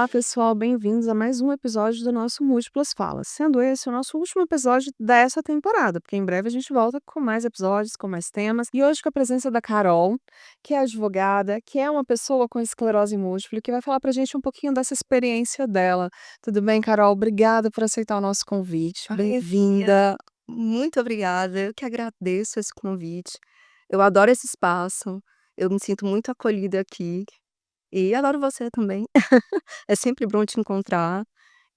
Olá, pessoal, bem-vindos a mais um episódio do nosso Múltiplas Falas, sendo esse o nosso último episódio dessa temporada, porque em breve a gente volta com mais episódios, com mais temas, e hoje com a presença da Carol, que é advogada, que é uma pessoa com esclerose múltipla, que vai falar pra gente um pouquinho dessa experiência dela. Tudo bem, Carol? Obrigada por aceitar o nosso convite. Ai, Bem-vinda. muito obrigada, eu que agradeço esse convite. Eu adoro esse espaço, eu me sinto muito acolhida aqui e adoro você também. É sempre bom te encontrar.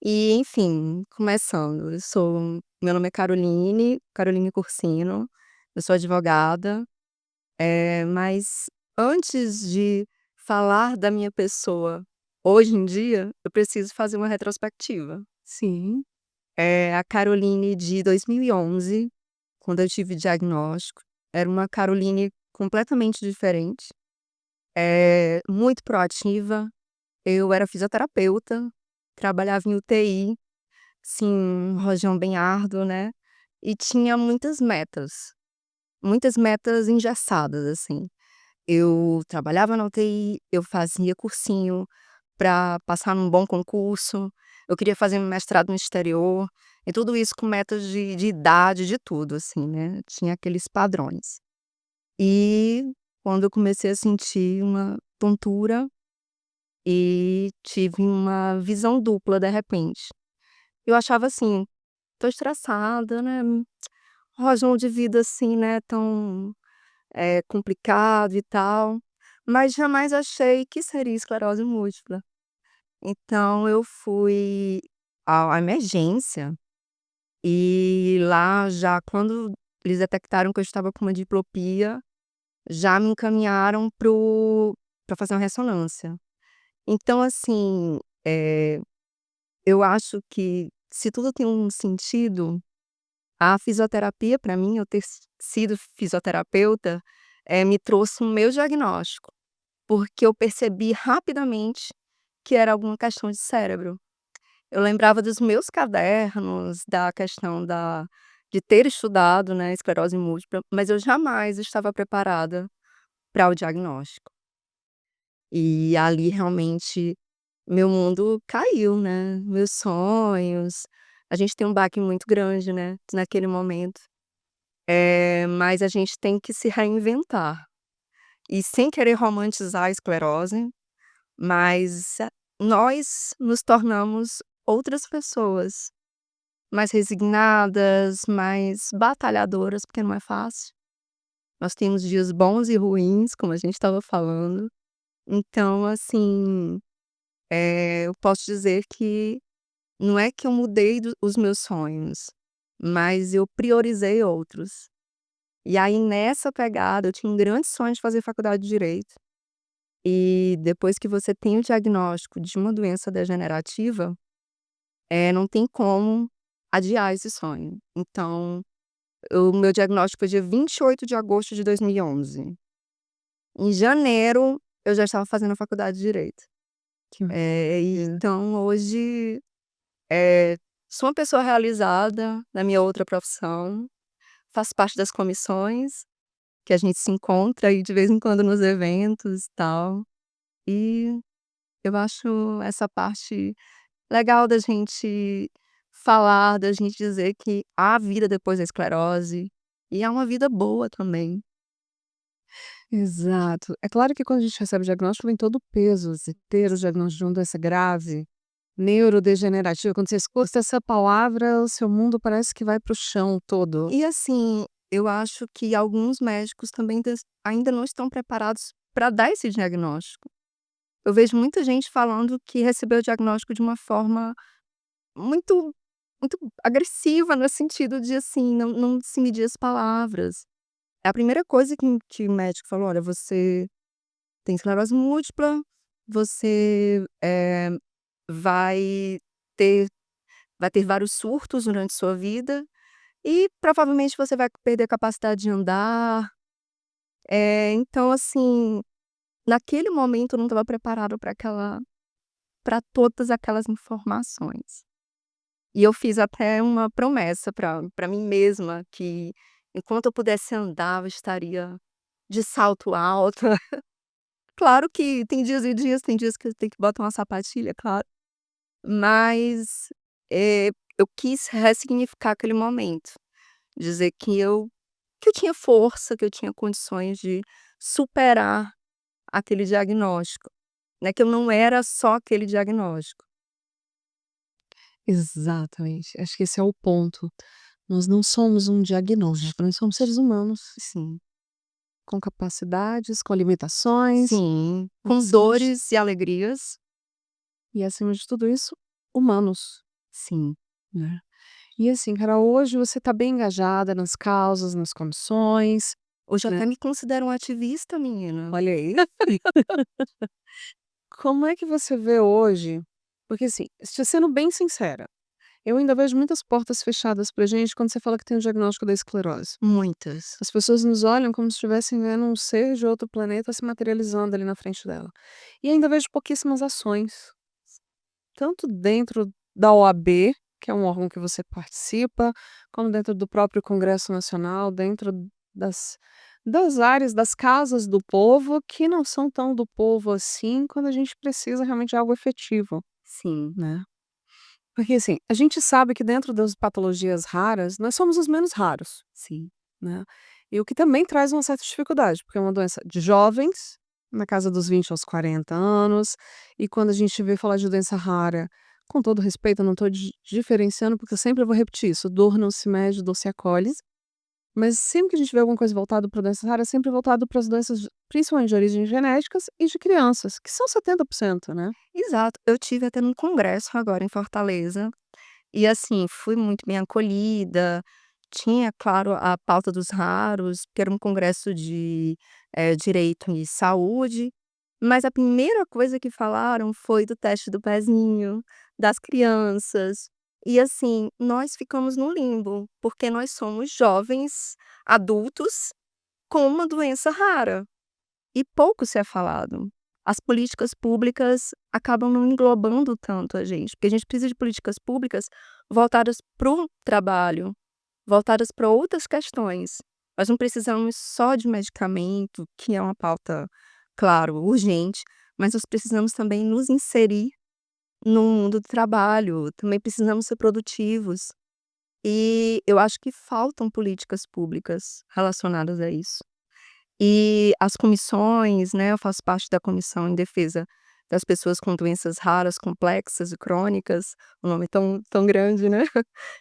E, enfim, começando, meu nome é Caroline Cursino, eu sou advogada, mas antes de falar da minha pessoa hoje em dia, eu preciso fazer uma retrospectiva. Sim. A Caroline de 2011, quando eu tive diagnóstico, era uma Caroline completamente diferente, muito proativa. Eu era fisioterapeuta, trabalhava em UTI, sim, um rojão bem árduo, né, e tinha muitas metas engessadas, assim. Eu trabalhava na UTI, eu fazia cursinho para passar num bom concurso, eu queria fazer um mestrado no exterior, e tudo isso com metas de idade, de tudo, assim, né, tinha aqueles padrões. E quando eu comecei a sentir uma tontura e tive uma visão dupla de repente. Eu achava assim: "Tô estressada, né, rojão de vida assim, né, tão, complicado e tal", mas jamais achei que seria esclerose múltipla. Então eu fui à emergência, e lá já quando eles detectaram que eu estava com uma diplopia, já me encaminharam para fazer uma ressonância. Então assim, eu acho que se tudo tem um sentido, a fisioterapia para mim, eu ter sido fisioterapeuta, me trouxe o meu diagnóstico, porque eu percebi rapidamente que era alguma questão de cérebro. Eu lembrava dos meus cadernos, da questão de ter estudado, né, esclerose múltipla, mas eu jamais estava preparada para o diagnóstico. E ali realmente meu mundo caiu, né, meus sonhos. A gente tem um baque muito grande, né, naquele momento. Mas a gente tem que se reinventar. E sem querer romantizar a esclerose, mas nós nos tornamos outras pessoas. Mais resignadas, mais batalhadoras, porque não é fácil. Nós temos dias bons e ruins, como a gente estava falando. Então, assim, eu posso dizer que não é que eu mudei os meus sonhos, mas eu priorizei outros. E aí, nessa pegada, eu tinha um grande sonho de fazer faculdade de Direito. E depois que você tem o diagnóstico de uma doença degenerativa, não tem como adiar esse sonho. Então o meu diagnóstico foi dia 28 de agosto de 2011. Em janeiro, eu já estava fazendo a faculdade de Direito. Que E maravilha. então hoje, sou uma pessoa realizada na minha outra profissão, faço parte das comissões, que a gente se encontra aí de vez em quando nos eventos e tal. E eu acho essa parte legal da gente falar, da gente dizer que há vida depois da esclerose, e há uma vida boa também. Exato. É claro que quando a gente recebe o diagnóstico vem todo o peso, você ter o diagnóstico de uma doença grave, neurodegenerativa, quando você escuta essa palavra, o seu mundo parece que vai para o chão todo. E assim, eu acho que alguns médicos também ainda não estão preparados para dar esse diagnóstico. Eu vejo muita gente falando que recebeu o diagnóstico de uma forma muito muito agressiva, no sentido de, assim, não se medir as palavras. É a primeira coisa que o médico falou: "Olha, você tem esclerose múltipla, você, vai ter vai ter vários surtos durante sua vida e provavelmente você vai perder a capacidade de andar". Então, assim, naquele momento eu não estava preparada para todas aquelas informações. E eu fiz até uma promessa para mim mesma que enquanto eu pudesse andar, eu estaria de salto alto. Claro que tem dias e dias, tem dias que eu tenho que botar uma sapatilha, claro. Mas, eu quis ressignificar aquele momento, dizer que eu tinha força, que eu tinha condições de superar aquele diagnóstico, né, que eu não era só aquele diagnóstico. Exatamente, acho que esse é o ponto. Nós não somos um diagnóstico, nós somos seres humanos, Sim, com capacidades, com limitações, sim, com acima de dores e alegrias. e acima de tudo isso, humanos, Sim. né. E assim, cara, hoje você está bem engajada nas causas, nas comissões, Hoje né. até me considero uma ativista, menina. Olha aí. Como é que você vê hoje porque assim, te sendo bem sincera, eu ainda vejo muitas portas fechadas pra gente quando você fala que tem o diagnóstico da esclerose. Muitas. As pessoas nos olham como se estivessem vendo um ser de outro planeta se materializando ali na frente dela. E ainda vejo pouquíssimas ações, tanto dentro da OAB, que é um órgão que você participa, como dentro do próprio Congresso Nacional, dentro das, das áreas, das casas do povo, que não são tão do povo assim, quando a gente precisa realmente de algo efetivo, Sim, né? Porque assim, a gente sabe que dentro das patologias raras, nós somos os menos raros. sim. Né. E o que também traz uma certa dificuldade, porque é uma doença de jovens, na casa dos 20 aos 40 anos, e quando a gente vê falar de doença rara, com todo respeito, eu não estou diferenciando, porque eu sempre vou repetir isso: dor não se mede, dor se acolhe. Mas sempre que a gente vê alguma coisa voltada para doença rara, é sempre voltado para as doenças, principalmente de origem genéticas e de crianças, que são 70%, né. Exato. Eu tive até num congresso agora em Fortaleza, e assim, fui muito bem acolhida, tinha, claro, a pauta dos raros, que era um congresso de, direito e saúde, mas a primeira coisa que falaram foi do teste do pezinho, das crianças, e assim, nós ficamos no limbo, porque nós somos jovens adultos com uma doença rara. E pouco se é falado. As políticas públicas acabam não englobando tanto a gente, porque a gente precisa de políticas públicas voltadas para o trabalho, voltadas para outras questões. Nós não precisamos só de medicamento, que é uma pauta, claro, urgente, mas nós precisamos também nos inserir no mundo do trabalho, também precisamos ser produtivos. E eu acho que faltam políticas públicas relacionadas a isso. E as comissões, né, eu faço parte da comissão em defesa das pessoas com doenças raras, complexas e crônicas, o nome é tão grande, né,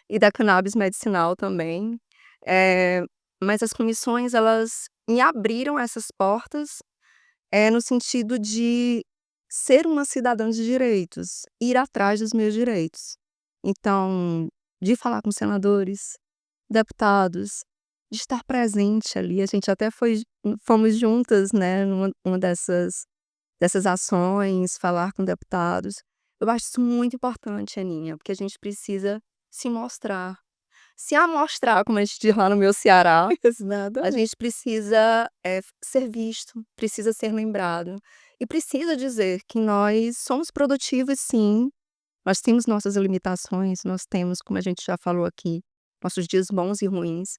e da cannabis medicinal também. Eh, mas as comissões elas me abriram essas portas, no sentido de ser uma cidadã de direitos, ir atrás dos meus direitos. Então, de falar com senadores, deputados, de estar presente ali, a gente até fomos juntas, né, numa uma dessas ações, falar com deputados. Eu acho isso muito importante, Aninha, porque a gente precisa se mostrar, se amostrar, como a gente diz lá no meu Ceará. A Exatamente. gente precisa, ser visto, precisa ser lembrado e precisa dizer que nós somos produtivos sim, nós temos nossas limitações, nós temos, como a gente já falou aqui, nossos dias bons e ruins.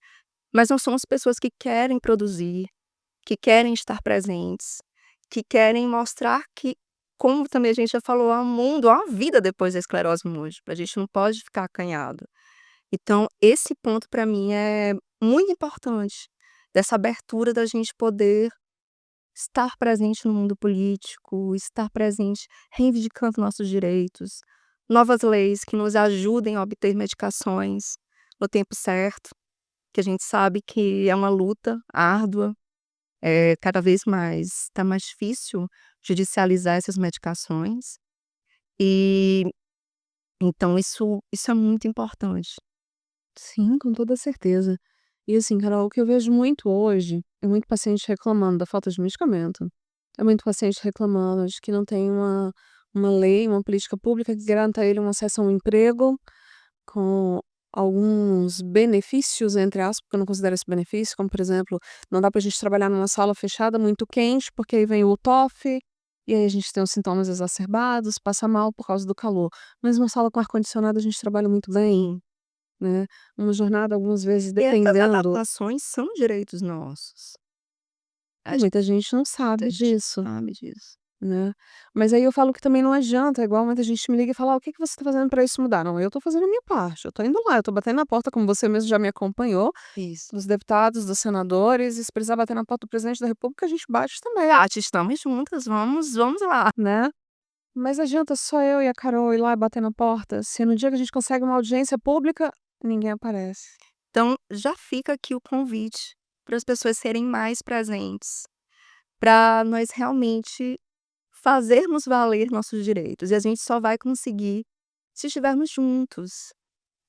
Mas nós somos pessoas que querem produzir, que querem estar presentes, que querem mostrar que, como também a gente já falou, há um mundo, há uma vida depois da esclerose múltipla, a gente não pode ficar acanhado. Então, esse ponto para mim é muito importante, dessa abertura da gente poder estar presente no mundo político, estar presente reivindicando nossos direitos, novas leis que nos ajudem a obter medicações no tempo certo, que a gente sabe que é uma luta árdua, cada vez mais está mais difícil judicializar essas medicações, e então isso é muito importante. Sim, com toda certeza. E assim, Carol, o que eu vejo muito hoje é muito paciente reclamando da falta de medicamento. É muito paciente reclamando de que não tem uma lei, uma política pública que garanta a ele um acesso a um emprego com alguns benefícios, entre aspas, porque eu não considero esse benefício, como por exemplo, não dá pra gente trabalhar numa sala fechada muito quente, porque aí vem o TOF, e aí a gente tem os sintomas exacerbados, passa mal por causa do calor. Mas numa sala com ar-condicionado a gente trabalha muito bem, né, uma jornada algumas vezes E essas dependendo adaptações são direitos nossos. e Acho que muita gente não muita sabe gente disso. não sabe disso. né. Mas aí eu falo que também não adianta, igual muita gente me liga e fala: "Ah, o que que você está fazendo para isso mudar?". Não, eu estou fazendo a minha parte, eu estou indo lá, eu estou batendo na porta, como você mesmo já me acompanhou, Isso. dos deputados, dos senadores, e se precisar bater na porta do presidente da república, a gente bate também, Tati, estamos juntas, vamos lá. né. Mas adianta só eu e a Carol ir lá e bater na porta, se no dia que a gente consegue uma audiência pública, ninguém aparece. Então, já fica aqui o convite para as pessoas serem mais presentes, para nós realmente fazermos valer nossos direitos. E a gente só vai conseguir se estivermos juntos,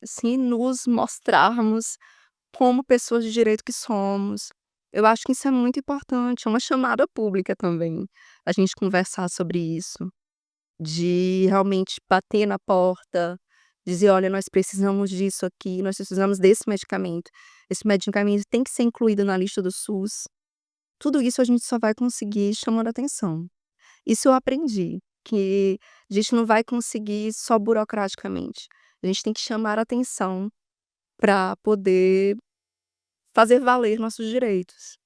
se nos mostrarmos como pessoas de direito que somos. Eu acho que isso é muito importante, é uma chamada pública também, a gente conversar sobre isso, de realmente bater na porta, dizer: "Olha, nós precisamos disso aqui, nós precisamos desse medicamento. Esse medicamento tem que ser incluído na lista do SUS". Tudo isso a gente só vai conseguir chamando atenção. Isso eu aprendi, que a gente não vai conseguir só burocraticamente. A gente tem que chamar atenção para poder fazer valer nossos direitos.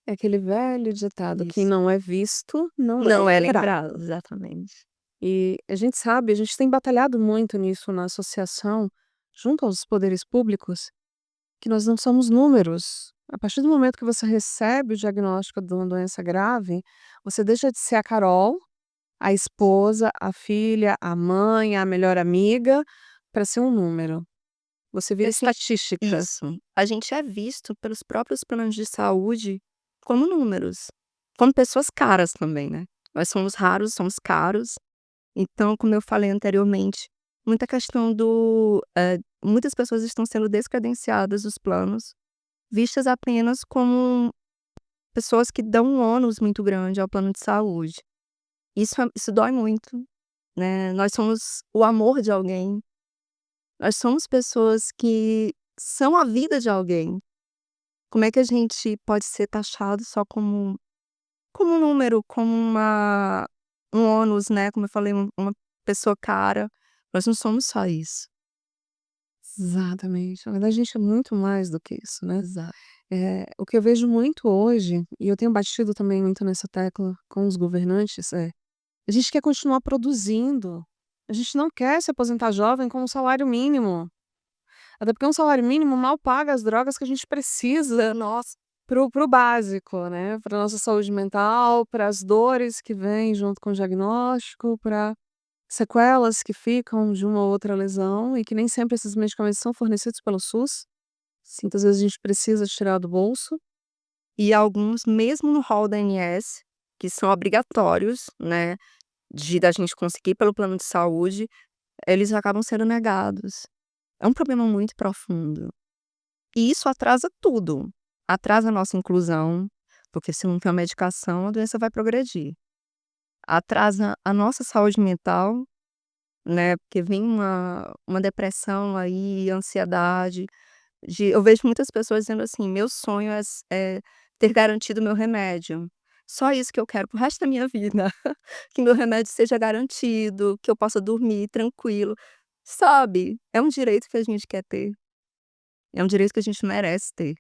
É aquele velho ditado: "Quem Isso. não é visto, não é Não é lembrado". lembrado, exatamente. E a gente sabe, a gente tem batalhado muito nisso na associação, junto aos poderes públicos, que nós não somos números. A partir do momento que você recebe o diagnóstico de uma doença grave, você deixa de ser a Carol, a esposa, a filha, a mãe, a melhor amiga, para ser um número. Você E vira a gente estatística. isso. A gente é visto pelos próprios planos de saúde como números, como pessoas caras também, né. Nós somos raros, somos caros, então, como eu falei anteriormente, muita questão muitas pessoas estão sendo descredenciadas dos planos, vistas apenas como pessoas que dão um ônus muito grande ao plano de saúde. Isso dói muito, né. Nós somos o amor de alguém, nós somos pessoas que são a vida de alguém. Como é que a gente pode ser taxado só como um número, como um ônus, né, como eu falei, uma pessoa cara. Nós não somos só isso. Exatamente. Na verdade, a gente é muito mais do que isso, né. Exato. O que eu vejo muito hoje, e eu tenho batido também muito nessa tecla com os governantes, a gente quer continuar produzindo. A gente não quer se aposentar jovem com um salário mínimo. Até porque um salário mínimo mal paga as drogas que a gente precisa Nossa, pro básico, né, pra nossa saúde mental, para as dores que vêm junto com o diagnóstico, para sequelas que ficam de uma ou outra lesão e que nem sempre esses medicamentos são fornecidos pelo SUS. sim. Muitas vezes a gente precisa tirar do bolso. E alguns, mesmo no rol da ANS, que são obrigatórios, né, de da gente conseguir pelo plano de saúde, eles acabam sendo negados. É um problema muito profundo. E isso atrasa tudo. Atrasa a nossa inclusão, porque se não tem a medicação, a doença vai progredir. Atrasa a nossa saúde mental, né, porque vem uma depressão aí, ansiedade, eu vejo muitas pessoas dizendo assim: "Meu sonho é ter garantido meu remédio. Só isso que eu quero para o resto da minha vida, que meu remédio seja garantido, que eu possa dormir tranquilo", sabe? É um direito que a gente quer ter, é um direito que a gente merece ter.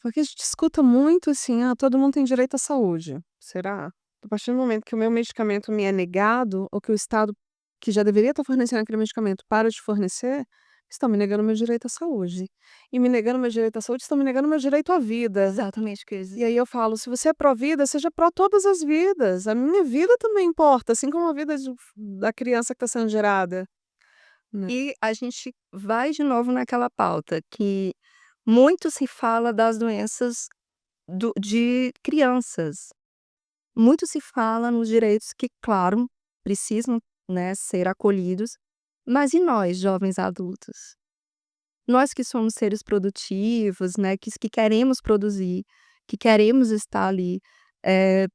Porque a gente escuta muito assim: "Ah, todo mundo tem direito à saúde". Será? A partir do momento que o meu medicamento me é negado, ou que o Estado, que já deveria estar fornecendo aquele medicamento, para de fornecer, estão me negando meu direito à saúde. E me negando meu direito à saúde, estão me negando meu direito à vida. Exatamente, E aí eu falo: "Se você é pró-vida, seja pró todas as vidas. A minha vida também importa, assim como a vida da criança que está sendo gerada", né. e a gente vai de novo naquela pauta que muito se fala das doenças de crianças. Muito se fala nos direitos que, claro, precisam, né, ser acolhidos, mas e nós, jovens adultos? Nós que somos seres produtivos, né, que queremos produzir, que queremos estar ali, eh,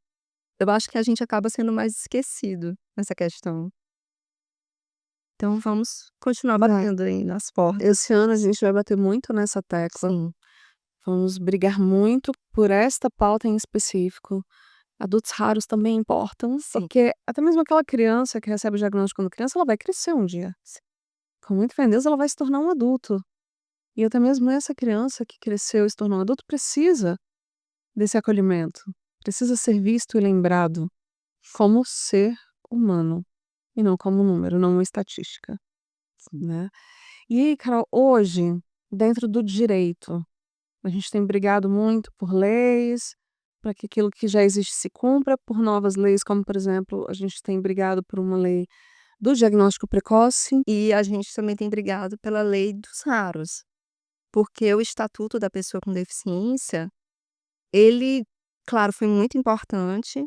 eu acho que a gente acaba sendo mais esquecido nessa questão. Então vamos continuar Vai. batendo aí nas portas. Esse ano a gente vai bater muito nessa tecla. Sim, Vamos brigar muito por esta pauta em específico. Adultos raros também importam, sim. porque até mesmo aquela criança que recebe o diagnóstico quando criança, ela vai crescer um dia. Com muito fé em Deus, ela vai se tornar um adulto. E até mesmo essa criança que cresceu e se tornou um adulto precisa desse acolhimento, precisa ser visto e lembrado. como ser humano, e não como número, não uma estatística, Sim. né. E aí, Carol, hoje, dentro do direito, a gente tem brigado muito por leis, para que aquilo que já existe se cumpra, por novas leis, como, por exemplo, a gente tem brigado por uma lei do diagnóstico precoce. E a gente também tem brigado pela lei dos raros, porque o estatuto da pessoa com deficiência, ele, claro, foi muito importante,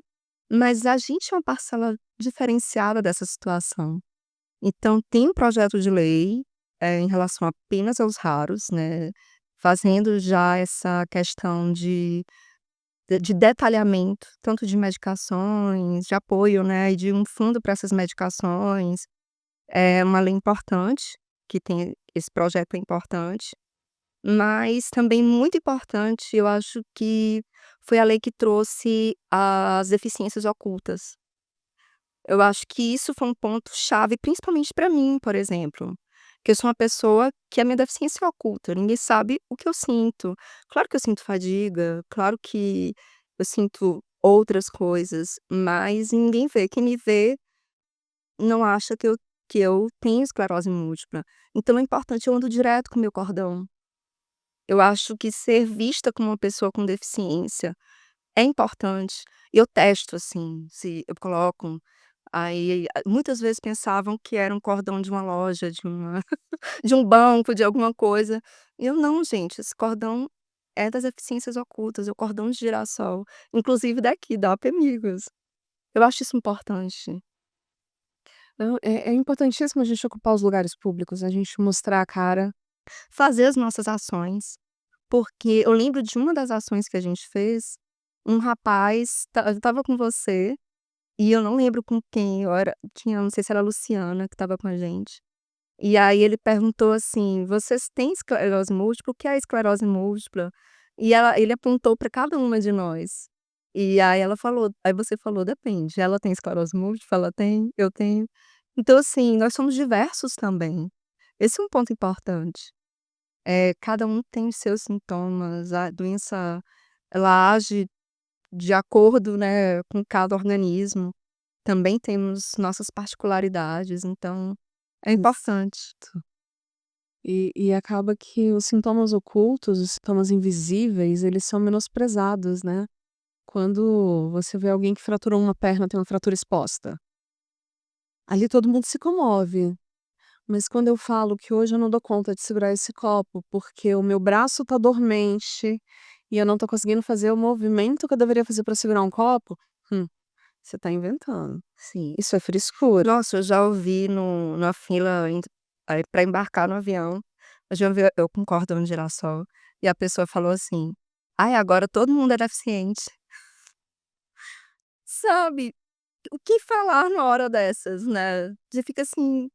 mas a gente é uma parcela diferenciada dessa situação. Então tem um projeto de lei, em relação apenas aos raros, né, fazendo já essa questão de detalhamento, tanto de medicações, de apoio, né, e de um fundo para essas medicações. É uma lei importante, que tem esse projeto é importante, mas também muito importante, eu acho que foi a lei que trouxe as deficiências ocultas. Eu acho que isso foi um ponto chave, principalmente para mim, por exemplo, que eu sou uma pessoa que a minha deficiência é oculta, ninguém sabe o que eu sinto. Claro que eu sinto fadiga, claro que eu sinto outras coisas, mas ninguém vê. Quem me vê não acha que eu tenho esclerose múltipla. Então é importante, eu ando direto com o meu cordão. Eu acho que ser vista como uma pessoa com deficiência é importante. Eu testo, assim, se eu coloco, aí muitas vezes pensavam que era um cordão de uma loja, de uma de um banco, de alguma coisa. Eu não, gente, esse cordão é das deficiências ocultas, é o cordão de girassol, inclusive daqui, da Apemigos. Eu acho isso importante. Não, é importantíssimo a gente ocupar os lugares públicos, a gente mostrar a cara. Fazer as nossas ações. Porque eu lembro de uma das ações que a gente fez, um rapaz estava com você, e eu não lembro com quem, eu era tinha não sei se era a Luciana que estava com a gente. E aí ele perguntou assim: "Vocês têm esclerose múltipla? O que é esclerose múltipla?" E ele apontou para cada uma de nós. E aí você falou: "Depende, ela tem esclerose múltipla? Ela tem, eu tenho". Então assim, nós somos diversos também. Esse é um ponto importante. Cada um tem os seus sintomas, a doença, ela age de acordo, né, com cada organismo. Também temos nossas particularidades, então é importante. E acaba que os sintomas ocultos, os sintomas invisíveis, eles são menosprezados, né. Quando você vê alguém que fraturou uma perna, tem uma fratura exposta, ali todo mundo se comove. Mas quando eu falo que hoje eu não dou conta de segurar esse copo, porque o meu braço tá dormente e eu não tô conseguindo fazer o movimento que eu deveria fazer para segurar um copo, você tá inventando. Sim. Isso é frescura. Nossa, eu já ouvi numa fila para embarcar no avião, eu já ouvi eu com cordão de girassol, e a pessoa falou assim: "Ai, agora todo mundo é deficiente". Sabe, o que falar numa hora dessas, né? Você fica assim.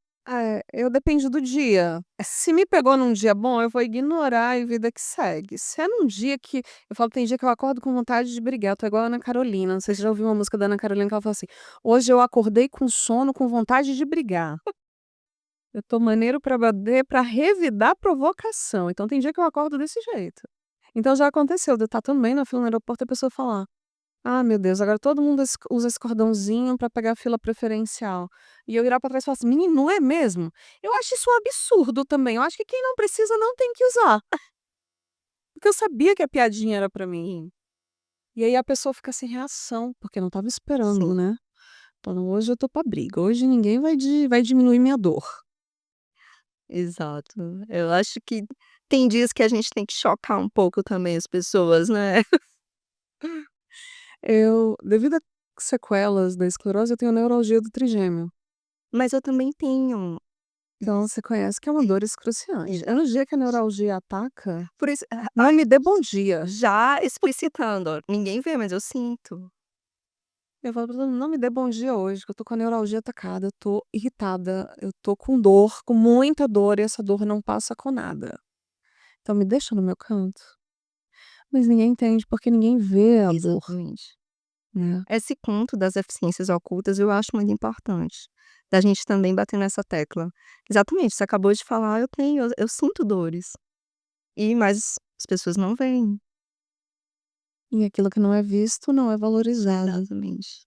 Eu depende do dia. Se me pegou num dia bom, eu vou ignorar e vida que segue. Se é num dia que eu falo, tem dia que eu acordo com vontade de brigar, eu tô igual a Ana Carolina, não sei se você já ouviu uma música da Ana Carolina que ela fala assim: "Hoje eu acordei com sono, com vontade de brigar". Eu tô maneiro pra bater, pra revidar a provocação, então tem dia que eu acordo desse jeito. Então já aconteceu de eu estar também na fila no aeroporto e a pessoa falar: "Ah, meu Deus, agora todo mundo usa esse cordãozinho pra pegar a fila preferencial". E eu virar pra trás e falar assim: "Menino, não é mesmo?". Eu acho isso um absurdo também, eu acho que quem não precisa não tem que usar, porque eu sabia que a piadinha era pra mim. E aí a pessoa fica sem reação, porque não estava esperando, Sim, né. Falando: "Hoje eu tô pra briga, hoje ninguém vai diminuir minha dor". exato. Eu acho que tem dias que a gente tem que chocar um pouco também as pessoas, né. Devido a sequelas da esclerose, eu tenho neuralgia do trigêmeo. Mas eu também tenho. Então você conhece que é uma dor excruciante. É no dia que a neuralgia ataca, Por isso, não me dê bom dia. já explicitando, ó, ninguém vê, mas eu sinto. Eu falo pra todo mundo: "Não me dê bom dia hoje, que eu tô com a neuralgia atacada, eu tô irritada, eu tô com dor, com muita dor e essa dor não passa com nada. Então me deixa no meu canto". Mas ninguém entende, porque ninguém vê a dor, Exatamente. né. Esse ponto das deficiências ocultas eu acho muito importante, da gente também bater nessa tecla. Exatamente, você acabou de falar, eu sinto dores, mas as pessoas não veem. E aquilo que não é visto não é valorizado. Exatamente.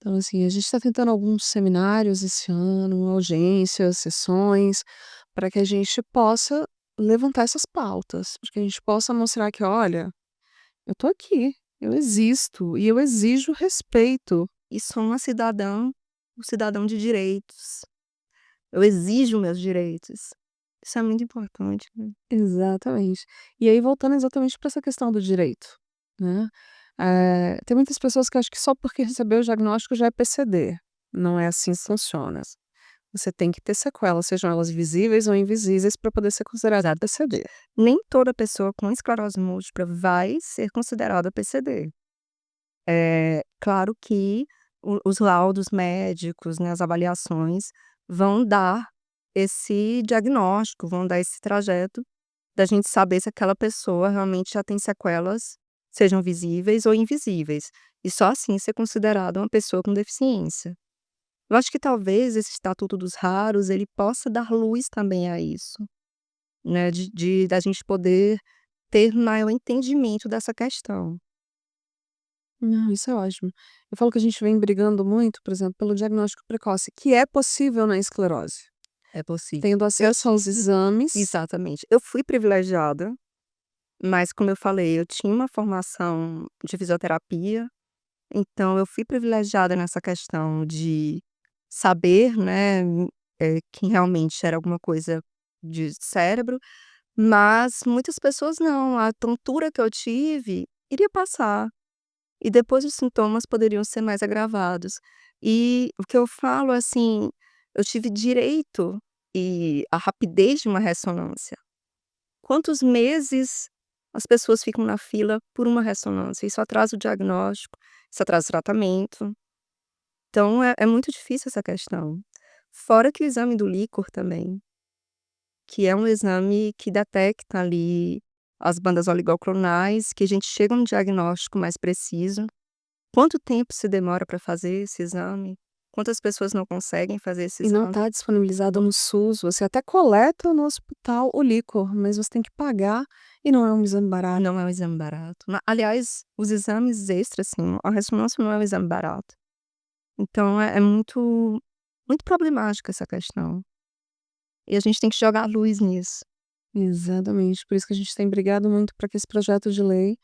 Então, assim, a gente está tentando alguns seminários esse ano, audiências, sessões, para que a gente possa levantar essas pautas, para que a gente possa mostrar que, olha, eu tô aqui, eu existo e eu exijo respeito. E sou uma cidadã, um cidadão de direitos. Eu exijo meus direitos. Isso é muito importante, né. Exatamente. E aí, voltando exatamente para essa questão do direito, né? Tem muitas pessoas que acham que só porque recebeu o diagnóstico já é PCD. Não é assim que funciona. Você tem que ter sequelas, sejam elas visíveis ou invisíveis, para poder ser considerado Exato. PCD. Nem toda pessoa com esclerose múltipla vai ser considerada PCD. Claro que os laudos médicos, né, as avaliações vão dar esse diagnóstico, vão dar esse trajeto da gente saber se aquela pessoa realmente já tem sequelas, sejam visíveis ou invisíveis, e só assim ser considerada uma pessoa com deficiência. Eu acho que talvez esse estatuto dos raros, ele possa dar luz também a isso, né, de da gente poder ter maior entendimento dessa questão. Não, isso é ótimo. Eu falo que a gente vem brigando muito, por exemplo, pelo diagnóstico precoce, que é possível na esclerose. É possível. Tendo Eu acesso aos exames. Exatamente. Eu fui privilegiada, mas como eu falei, eu tinha uma formação de fisioterapia, então eu fui privilegiada nessa questão de saber, né, que realmente era alguma coisa de cérebro, mas muitas pessoas não. A tontura que eu tive iria passar, e depois os sintomas poderiam ser mais agravados. E o que eu falo, assim, eu tive direito e a rapidez de uma ressonância. Quantos meses as pessoas ficam na fila por uma ressonância? Isso atrasa o diagnóstico, isso atrasa o tratamento. Então é muito difícil essa questão. Fora que o exame do líquor também, que é um exame que detecta ali as bandas oligoclonais, que a gente chega a um diagnóstico mais preciso. Quanto tempo se demora para fazer esse exame? Quantas pessoas não conseguem fazer esse E não exame? está disponibilizado no SUS, você até coleta no hospital o líquor, mas você tem que pagar e não é um exame barato. Não é um exame barato. Aliás, os exames extras, assim, a ressonância não é um exame barato. Então é muito problemática essa questão. E a gente tem que jogar luz nisso. Exatamente, por isso que a gente tem brigado muito para que esse projeto de lei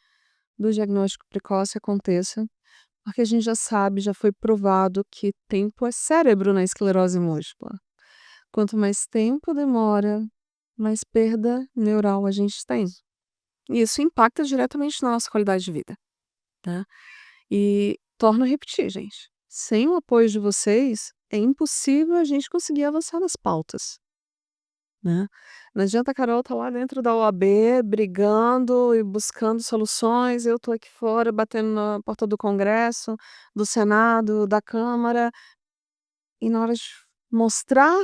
do diagnóstico precoce aconteça, porque a gente já sabe, já foi provado que tempo é cérebro na esclerose múltipla. Quanto mais tempo demora, mais perda neural a gente tem. E isso impacta diretamente na nossa qualidade de vida, tá? E torno a repetir, gente, sem o apoio de vocês, é impossível a gente conseguir avançar nas pautas, né? Não adianta a Carol estar lá dentro da OAB brigando e buscando soluções, eu tô aqui fora batendo na porta do Congresso, do Senado, da Câmara, e na hora de mostrar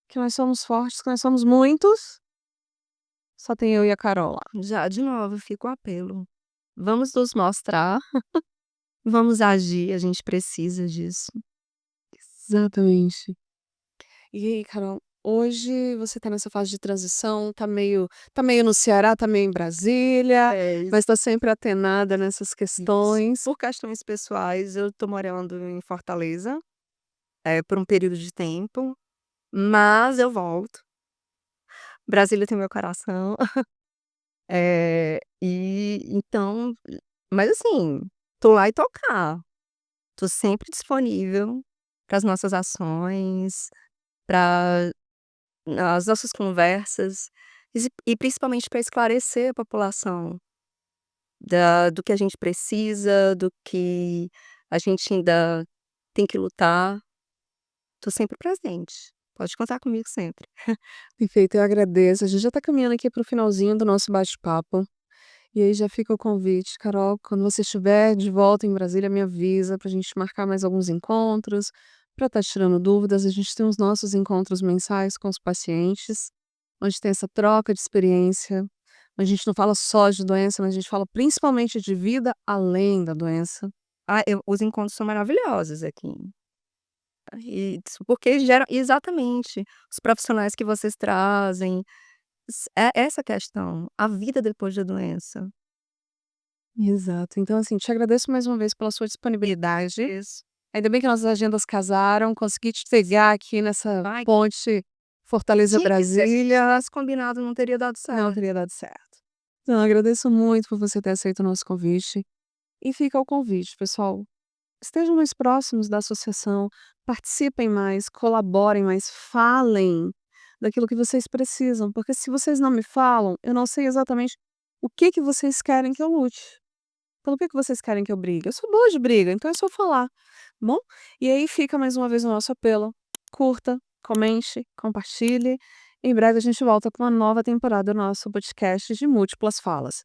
que nós somos fortes, que nós somos muitos, só tem eu e a Carol lá. Já, de novo, fica o apelo. Vamos nos mostrar, vamos agir, a gente precisa disso. Exatamente. E aí, Carol, hoje você tá nessa fase de transição, tá meio no Ceará, tá meio em Brasília, É, mas tá sempre atenada nessas isso. questões. Por questões pessoais, eu tô morando em Fortaleza, por um período de tempo, mas eu volto. Brasília tem meu coração. E então, mas assim, tô lá e tô cá. Tô sempre disponível para as nossas ações, para as nossas conversas, e principalmente para esclarecer a população do que a gente precisa, do que a gente ainda tem que lutar. Tô sempre presente. Pode contar comigo sempre. Perfeito, eu agradeço. A gente já tá caminhando aqui para o finalzinho do nosso bate-papo. E aí já fica o convite, Carol, quando você estiver de volta em Brasília, me avisa pra gente marcar mais alguns encontros, pra estar tirando dúvidas. A gente tem os nossos encontros mensais com os pacientes, onde tem essa troca de experiência. A gente não fala só de doença, mas a gente fala principalmente de vida além da doença. Os encontros são maravilhosos aqui. Isso, porque gera exatamente, os profissionais que vocês trazem, é essa questão, a vida depois da doença. Exato. Então, assim, te agradeço mais uma vez pela sua disponibilidade. Isso. Ainda bem que nossas agendas casaram, consegui te pegar aqui nessa Ai, ponte tinha que ser. Se Fortaleza-Brasília, tivesse combinado não teria dado não certo. teria dado certo. Então, agradeço muito por você ter aceito o nosso convite. E fica o convite, pessoal. Estejam mais próximos da associação, participem mais, colaborem mais, falem daquilo que vocês precisam, porque se vocês não me falam, eu não sei exatamente o que vocês querem que eu lute. Pelo que vocês querem que eu brigue? Eu sou boa de briga, então é só falar, tá bom? E aí fica mais uma vez o nosso apelo. Curta, comente, compartilhe. Em breve a gente volta com uma nova temporada do nosso podcast de múltiplas falas.